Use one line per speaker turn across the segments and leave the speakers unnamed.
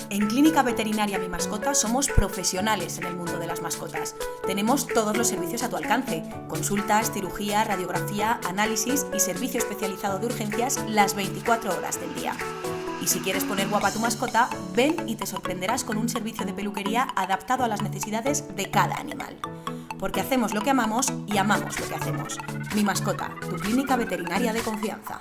En Clínica Veterinaria Mi Mascota somos profesionales en el mundo de las mascotas. Tenemos todos los servicios a tu alcance: consultas, cirugía, radiografía, análisis y servicio especializado de urgencias las 24 horas del día. Y si quieres poner guapa a tu mascota, ven y te sorprenderás con un servicio de peluquería adaptado a las necesidades de cada animal. Porque hacemos lo que amamos y amamos lo que hacemos. Mi Mascota, tu clínica veterinaria de confianza.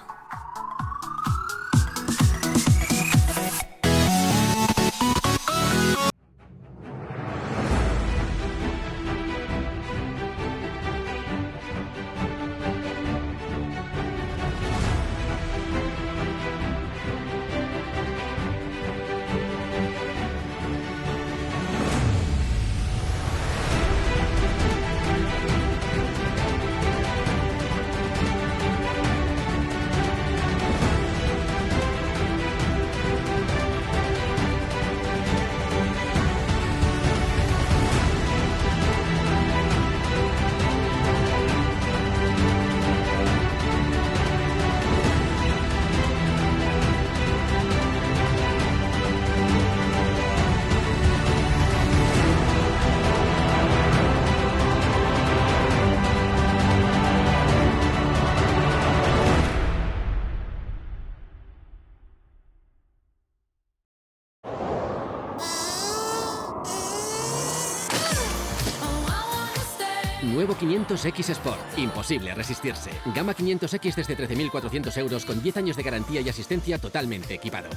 Nuevo 500X Sport. Imposible resistirse. Gama 500X desde 13.400 euros con 10 años de garantía y asistencia totalmente equipado.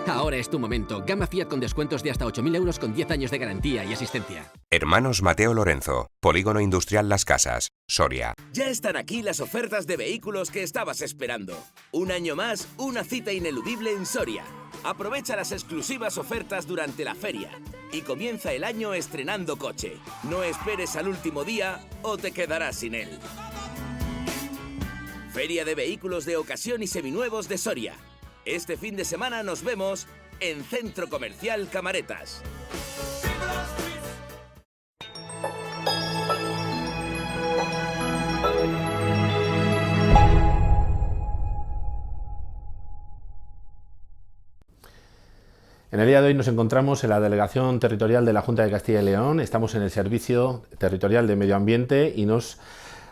Ahora es tu momento. Gama Fiat con descuentos de hasta 8.000 euros con 10 años de garantía y asistencia.
Hermanos Mateo Lorenzo, Polígono Industrial Las Casas, Soria.
Ya están aquí las ofertas de vehículos que estabas esperando. Un año más, una cita ineludible en Soria. Aprovecha las exclusivas ofertas durante la feria y comienza el año estrenando coche. No esperes al último día o te quedarás sin él. Feria de Vehículos de Ocasión y Seminuevos de Soria. Este fin de semana nos vemos en Centro Comercial Camaretas.
En el día de hoy nos encontramos en la Delegación Territorial de la Junta de Castilla y León. Estamos en el Servicio Territorial de Medio Ambiente y nos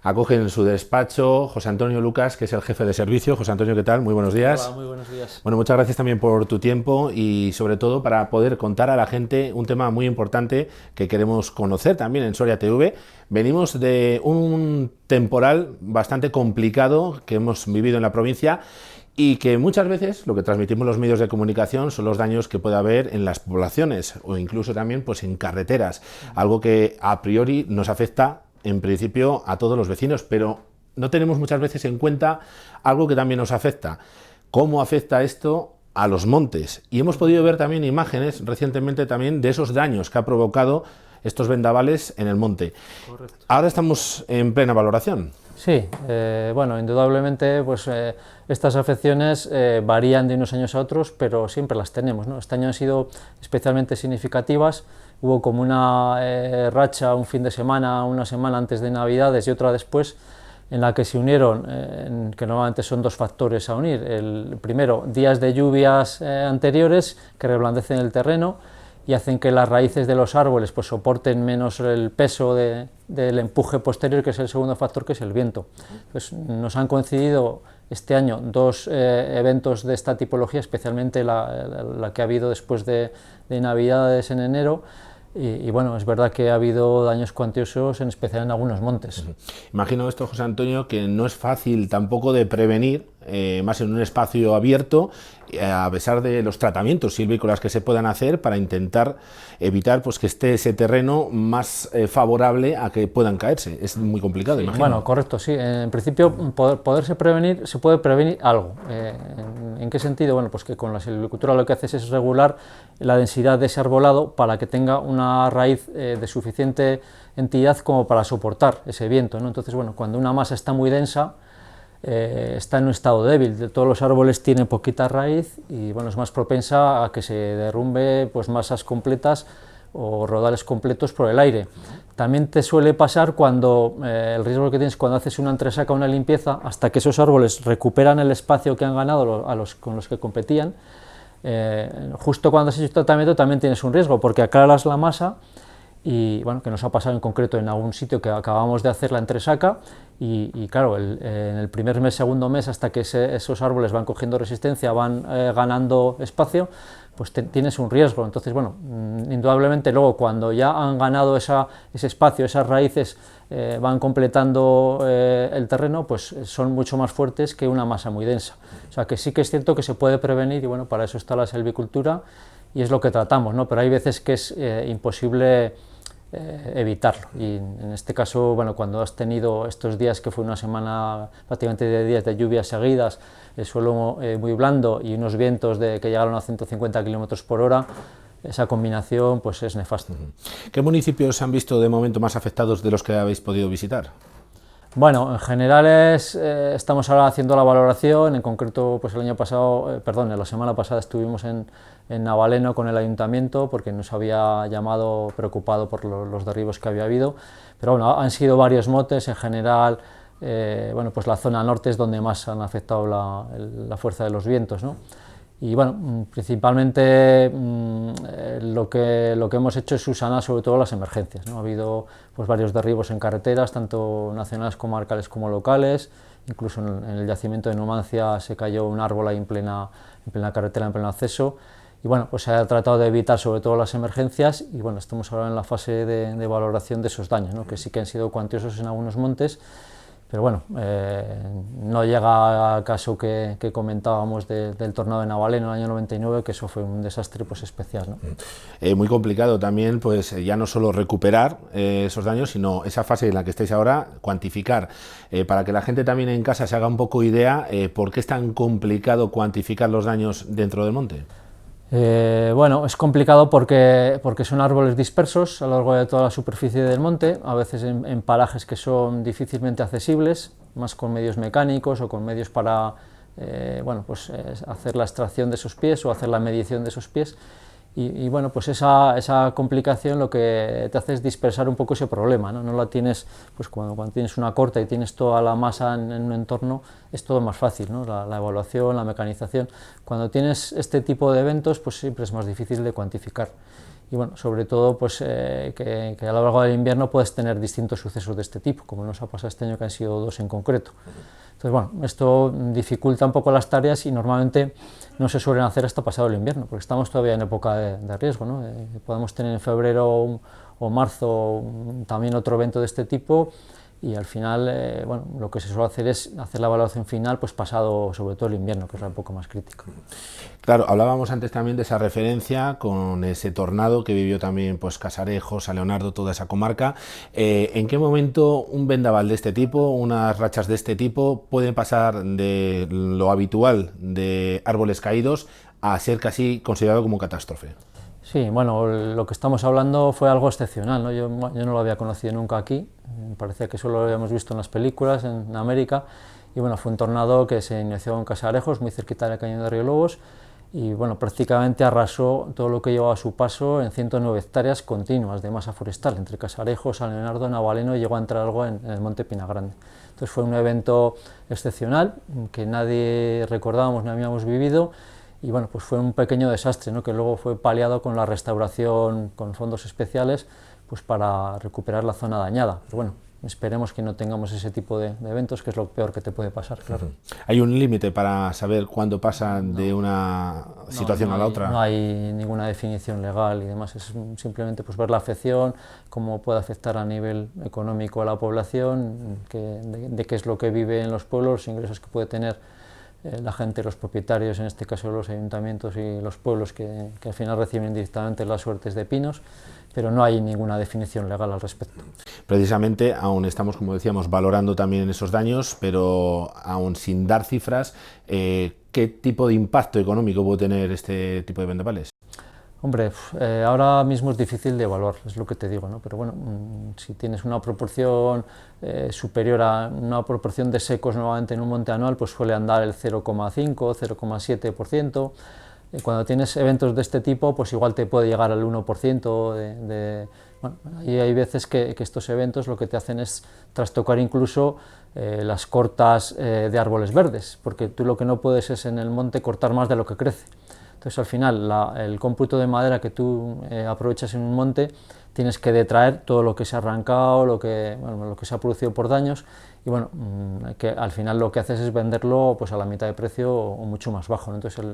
acoge en su despacho José Antonio Lucas, que es el jefe de servicio. José Antonio, ¿qué tal? Muy buenos días.
Hola, muy buenos días.
Bueno, muchas gracias también por tu tiempo y sobre todo para poder contar a la gente un tema muy importante que queremos conocer también en Soria TV. Venimos de un temporal bastante complicado que hemos vivido en la provincia y que muchas veces lo que transmitimos los medios de comunicación son los daños que puede haber en las poblaciones o incluso también pues en carreteras, algo que a priori nos afecta en principio a todos los vecinos, pero no tenemos muchas veces en cuenta algo que también nos afecta, cómo afecta esto a los montes. Y hemos podido ver también imágenes recientemente también de esos daños que ha provocado estos vendavales en el monte.
Correcto.
Ahora estamos en plena valoración.
Sí, bueno, indudablemente pues, estas afecciones varían de unos años a otros, pero siempre las tenemos, ¿no? Este año han sido especialmente significativas. Hubo como una racha, un fin de semana, una semana antes de Navidades y otra después, en la que se unieron, que normalmente son dos factores a unir. El primero, días de lluvias anteriores que reblandecen el terreno y hacen que las raíces de los árboles pues, soporten menos el peso del empuje posterior, que es el segundo factor, que es el viento. Pues, nos han coincidido este año dos eventos de esta tipología, especialmente la que ha habido después de Navidades en enero. Y bueno, es verdad que ha habido daños cuantiosos, en especial en algunos montes.
Imagino esto, José Antonio, que no es fácil tampoco de prevenir, más en un espacio abierto, a pesar de los tratamientos silvícolas que se puedan hacer para intentar evitar pues, que esté ese terreno más favorable a que puedan caerse. Es muy complicado,
Sí,
imagino.
bueno, correcto, sí. En principio, poderse prevenir, se puede prevenir algo. ¿En qué sentido? Bueno, pues que con la silvicultura lo que haces es regular la densidad de ese arbolado para que tenga una raíz de suficiente entidad como para soportar ese viento, ¿no? Entonces, bueno, cuando una masa está muy densa, está en un estado débil. Todos los árboles tienen poquita raíz y bueno, es más propensa a que se derrumbe pues, masas completas o rodales completos por el aire. También te suele pasar cuando el riesgo que tienes cuando haces una entresaca o una limpieza, hasta que esos árboles recuperan el espacio que han ganado con los que competían, justo cuando has hecho el tratamiento también tienes un riesgo, porque aclaras la masa y bueno, que nos ha pasado en concreto en algún sitio que acabamos de hacer la entresaca y claro, en el primer mes, segundo mes, hasta que esos árboles van cogiendo resistencia, van ganando espacio, pues tienes un riesgo. Entonces, bueno, indudablemente luego cuando ya han ganado ese espacio, esas raíces van completando el terreno, pues son mucho más fuertes que una masa muy densa. O sea que sí que es cierto que se puede prevenir y bueno, para eso está la silvicultura y es lo que tratamos, ¿no? Pero hay veces que es imposible evitarlo y en este caso, bueno, cuando has tenido estos días que fue una semana prácticamente de días de lluvias seguidas, el suelo muy blando y unos vientos que llegaron a 150 km por hora, esa combinación pues es nefasta.
¿Qué municipios han visto de momento más afectados de los que habéis podido visitar?
Bueno, en general estamos ahora haciendo la valoración, en concreto pues el año pasado, la semana pasada estuvimos en Navaleno con el ayuntamiento porque nos había llamado preocupado por los derribos que había habido, pero bueno, han sido varios motes, en general, bueno, pues la zona norte es donde más han afectado la fuerza de los vientos, ¿no? Y bueno, principalmente lo que hemos hecho es subsanar sobre todo las emergencias, ¿no? Ha habido pues, varios derribos en carreteras, tanto nacionales, comarcales como locales, incluso en el yacimiento de Numancia se cayó un árbol ahí en plena carretera, en pleno acceso, y bueno, pues se ha tratado de evitar sobre todo las emergencias, y bueno, estamos ahora en la fase de valoración de esos daños, ¿no? Que sí que han sido cuantiosos en algunos montes, pero bueno, no llega al caso que comentábamos del tornado de Navaleno en el año 99, que eso fue un desastre pues especial, ¿no?
Muy complicado también, pues ya no solo recuperar esos daños, sino esa fase en la que estáis ahora, cuantificar, para que la gente también en casa se haga un poco idea, ¿por qué es tan complicado cuantificar los daños dentro del monte?
Bueno, es complicado porque son árboles dispersos a lo largo de toda la superficie del monte, a veces en parajes que son difícilmente accesibles, más con medios mecánicos o con medios para bueno, pues, hacer la extracción de esos pies o hacer la medición de esos pies. Y bueno, pues esa complicación lo que te hace es dispersar un poco ese problema, ¿no? No la tienes, pues cuando tienes una corta y tienes toda la masa en un entorno, es todo más fácil, ¿no? La evaluación, la mecanización. Cuando tienes este tipo de eventos, pues siempre es más difícil de cuantificar. Y bueno, sobre todo pues, que a lo largo del invierno puedes tener distintos sucesos de este tipo, como nos ha pasado este año que han sido 2 en concreto. Entonces, bueno, esto dificulta un poco las tareas y normalmente no se suelen hacer hasta pasado el invierno, porque estamos todavía en época de riesgo, ¿no? Podemos tener en febrero o marzo también otro evento de este tipo y al final, bueno, lo que se suele hacer es hacer la evaluación final pues pasado sobre todo el invierno, que es la época más crítica.
Claro, hablábamos antes también de esa referencia con ese tornado que vivió también pues Casarejo, San Leonardo, toda esa comarca. ¿En qué momento un vendaval de este tipo, unas rachas de este tipo, pueden pasar de lo habitual de árboles caídos a ser casi considerado como catástrofe?
Sí, bueno, lo que estamos hablando fue algo excepcional, ¿no? Yo no lo había conocido nunca aquí, me parecía que solo lo habíamos visto en las películas, en América, y bueno, fue un tornado que se inició en Casarejos, muy cerquita del cañón de Río Lobos, y bueno, prácticamente arrasó todo lo que llevaba a su paso en 109 hectáreas continuas de masa forestal, entre Casarejos, San Leonardo, Navaleno, y llegó a entrar algo en el monte Pinagrande. Entonces fue un evento excepcional, que nadie recordábamos ni habíamos vivido, y bueno, pues fue un pequeño desastre, ¿no? Que luego fue paliado con la restauración con fondos especiales pues para recuperar la zona dañada. Pero bueno, esperemos que no tengamos ese tipo de eventos, que es lo peor que te puede pasar, claro.
¿Hay un límite para saber cuándo pasa de una situación a la otra?
No hay ninguna definición legal y demás, es simplemente pues ver la afección, cómo puede afectar a nivel económico a la población, de qué es lo que vive en los pueblos, los ingresos que puede tener la gente, los propietarios, en este caso los ayuntamientos y los pueblos que al final reciben directamente las suertes de pinos, pero no hay ninguna definición legal al respecto.
Precisamente, aún estamos, como decíamos, valorando también esos daños, pero aún sin dar cifras, ¿qué tipo de impacto económico puede tener este tipo de vendavales?
Hombre, ahora mismo es difícil de evaluar, es lo que te digo, ¿no? Pero bueno, si tienes una proporción superior a una proporción de secos nuevamente en un monte anual, pues suele andar el 0,5, 0,7%. Cuando tienes eventos de este tipo, pues igual te puede llegar al 1%. Bueno, y hay veces que estos eventos lo que te hacen es trastocar incluso las cortas de árboles verdes, porque tú lo que no puedes es en el monte cortar más de lo que crece. Entonces al final el cómputo de madera que tú aprovechas en un monte, tienes que detraer todo lo que se ha arrancado, lo que se ha producido por daños, y bueno, que al final lo que haces es venderlo pues a la mitad de precio o mucho más bajo, ¿no? Entonces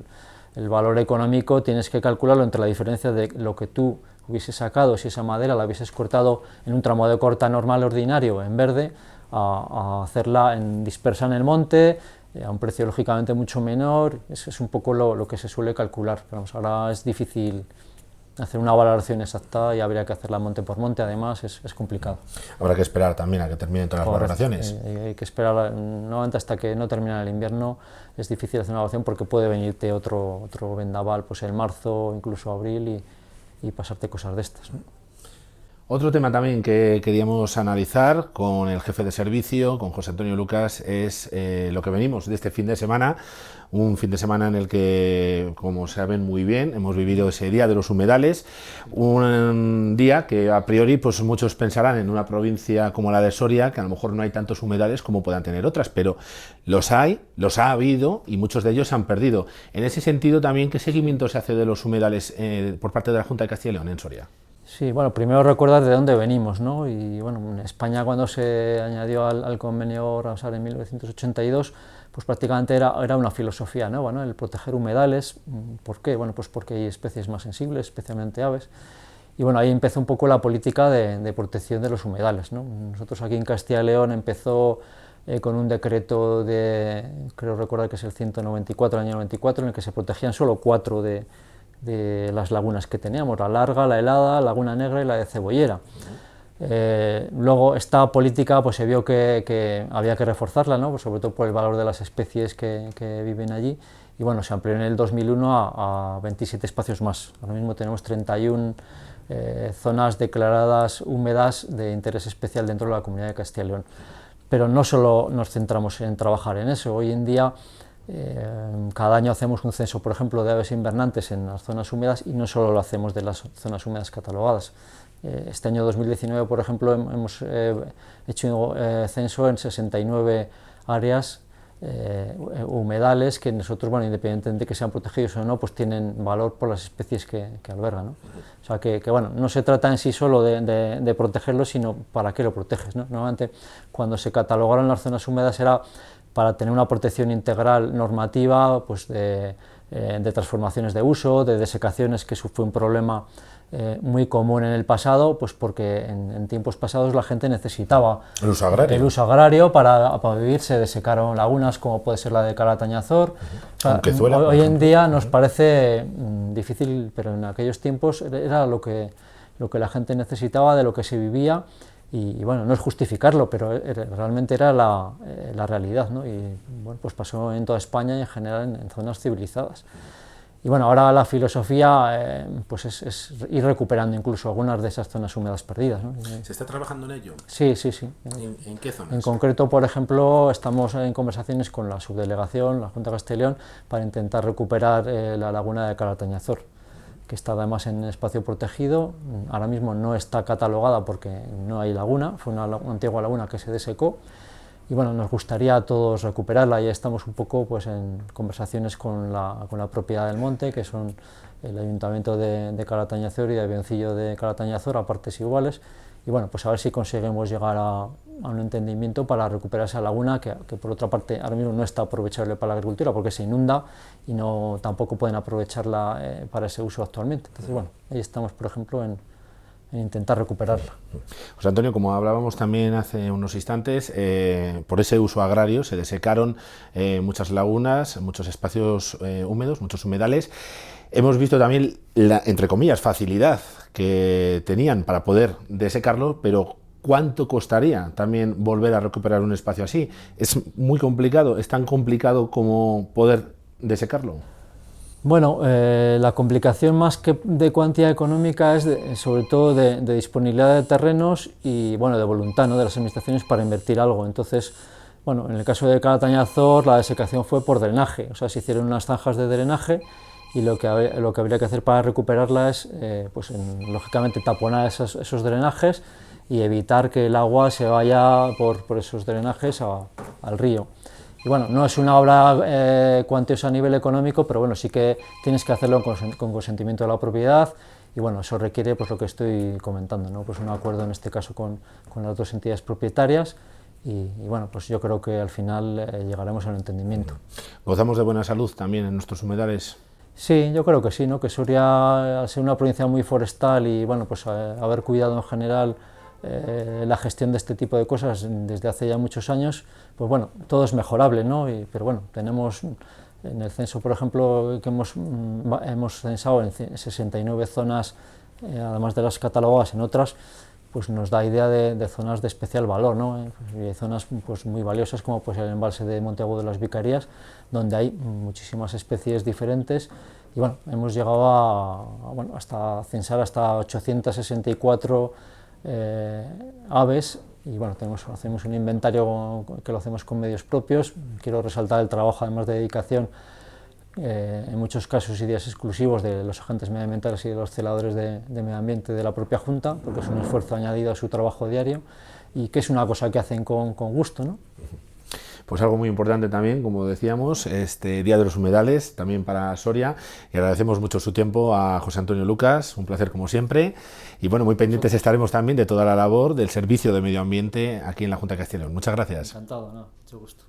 el valor económico tienes que calcularlo entre la diferencia de lo que tú hubieses sacado si esa madera la hubieses cortado en un tramo de corta normal ordinario en verde, a hacerla dispersa en el monte a un precio lógicamente mucho menor. Eso es un poco lo que se suele calcular, pero vamos, ahora es difícil hacer una valoración exacta y habría que hacerla monte por monte, además es complicado.
Habrá que esperar también a que terminen todas las valoraciones.
Hay que esperar nuevamente hasta que no termine el invierno. Es difícil hacer una evaluación porque puede venirte otro vendaval pues en marzo, incluso abril, y pasarte cosas de estas, ¿no?
Otro tema también que queríamos analizar con el jefe de servicio, con José Antonio Lucas, es lo que venimos de este fin de semana, un fin de semana en el que, como saben muy bien, hemos vivido ese Día de los Humedales, un día que a priori pues muchos pensarán en una provincia como la de Soria, que a lo mejor no hay tantos humedales como puedan tener otras, pero los ha habido y muchos de ellos se han perdido. En ese sentido también, ¿qué seguimiento se hace de los humedales por parte de la Junta de Castilla y León en Soria?
Sí, bueno, primero recordar de dónde venimos, ¿no? Y bueno, en España, cuando se añadió al convenio Ramsar en 1982, pues prácticamente era una filosofía nueva, ¿no? El proteger humedales. ¿Por qué? Bueno, pues porque hay especies más sensibles, especialmente aves. Y bueno, ahí empezó un poco la política de protección de los humedales, ¿no? Nosotros aquí en Castilla y León empezó con un decreto creo recordar que es el 194, el año 94, en el que se protegían solo 4 de las lagunas que teníamos: la Larga, la Helada, Laguna Negra y la de Cebollera. Luego esta política pues se vio que había que reforzarla, ¿no? Pues sobre todo por el valor de las especies que viven allí, y bueno, se amplió en el 2001 a 27 espacios más. Ahora mismo tenemos 31 zonas declaradas húmedas de interés especial dentro de la Comunidad de Castilla y León. Pero no solo nos centramos en trabajar en eso. Hoy en día cada año hacemos un censo, por ejemplo, de aves invernantes en las zonas húmedas, y no solo lo hacemos de las zonas húmedas catalogadas. Este año 2019, por ejemplo, hemos hecho censo en 69 áreas humedales que nosotros, bueno, independientemente de que sean protegidos o no, pues tienen valor por las especies que albergan, ¿no? O sea que bueno, no se trata en sí solo de protegerlo, sino para qué lo proteges, ¿no? Normalmente, cuando se catalogaron las zonas húmedas era para tener una protección integral normativa, pues de transformaciones de uso, de desecaciones, que eso fue un problema muy común en el pasado, pues porque en tiempos pasados la gente necesitaba
el uso agrario
para vivir. Se desecaron lagunas como puede ser la de Calatañazor. O sea, hoy en día nos parece difícil, pero en aquellos tiempos era lo que la gente necesitaba, de lo que se vivía. Y bueno, no es justificarlo, pero realmente era la realidad, ¿no? Y bueno, pues pasó en toda España y en general en zonas civilizadas. Y bueno, ahora la filosofía pues es ir recuperando incluso algunas de esas zonas húmedas perdidas, ¿no?
¿Se está trabajando en ello?
Sí.
¿En qué zonas?
En concreto, por ejemplo, estamos en conversaciones con la subdelegación, la Junta de Castilla y León, para intentar recuperar la laguna de Calatañazor, que está además en espacio protegido. Ahora mismo no está catalogada porque no hay laguna, fue una antigua laguna que se desecó, y bueno, nos gustaría a todos recuperarla. Ya estamos un poco pues en conversaciones con la propiedad del monte, que son el Ayuntamiento de Calatañazor y de Avioncillo de Calatañazor, a partes iguales, y bueno, pues a ver si conseguimos llegar a un entendimiento para recuperar esa laguna, que por otra parte ahora mismo no está aprovechable para la agricultura porque se inunda y tampoco pueden aprovecharla para ese uso actualmente. Entonces bueno, ahí estamos, por ejemplo, en intentar recuperarla.
José Antonio, como hablábamos también hace unos instantes, por ese uso agrario se desecaron muchas lagunas, muchos espacios húmedos, muchos humedales. Hemos visto también la, entre comillas, facilidad que tenían para poder desecarlo, pero ¿cuánto costaría también volver a recuperar un espacio así? Es muy complicado, es tan complicado como poder desecarlo.
Bueno, la complicación más que de cuantía económica es sobre todo de disponibilidad de terrenos y bueno, de voluntad, ¿no?, de las administraciones para invertir algo. Entonces, bueno, en el caso de Calatañazor la desecación fue por drenaje, o sea, se hicieron unas zanjas de drenaje, y lo que habría que hacer para recuperarla es, pues lógicamente, taponar esos drenajes y evitar que el agua se vaya por esos drenajes al río. Y bueno, no es una obra cuantiosa a nivel económico, pero bueno, sí que tienes que hacerlo con consentimiento de la propiedad, y bueno, eso requiere pues lo que estoy comentando, ¿no? Pues un acuerdo en este caso con las dos entidades propietarias, y bueno, pues yo creo que al final llegaremos a un entendimiento.
¿Gozamos de buena salud también en nuestros humedales?
Sí, yo creo que sí, ¿no? Que Soria, al ser una provincia muy forestal y bueno, pues haber cuidado en general la gestión de este tipo de cosas desde hace ya muchos años, pues bueno, todo es mejorable, ¿no? Pero bueno, tenemos en el censo, por ejemplo, que hemos censado en 69 zonas, además de las catalogadas en otras, pues nos da idea de zonas de especial valor, ¿no? Y hay zonas pues muy valiosas, como pues el embalse de Monteagudo de las Vicarías, donde hay muchísimas especies diferentes, y bueno, hemos llegado hasta censar hasta 864 aves, y bueno, hacemos un inventario que lo hacemos con medios propios. Quiero resaltar el trabajo, además de dedicación, en muchos casos y días exclusivos de los agentes medioambientales y de los celadores de medio ambiente de la propia Junta, porque es un esfuerzo añadido a su trabajo diario y que es una cosa que hacen con gusto, ¿no?
Pues algo muy importante también, como decíamos, este Día de los Humedales, también para Soria, y agradecemos mucho su tiempo a José Antonio Lucas, un placer como siempre, y bueno, muy pendientes estaremos también de toda la labor del Servicio de Medio Ambiente aquí en la Junta de Castilla y León. Muchas gracias.
Encantado, ¿no? Mucho gusto.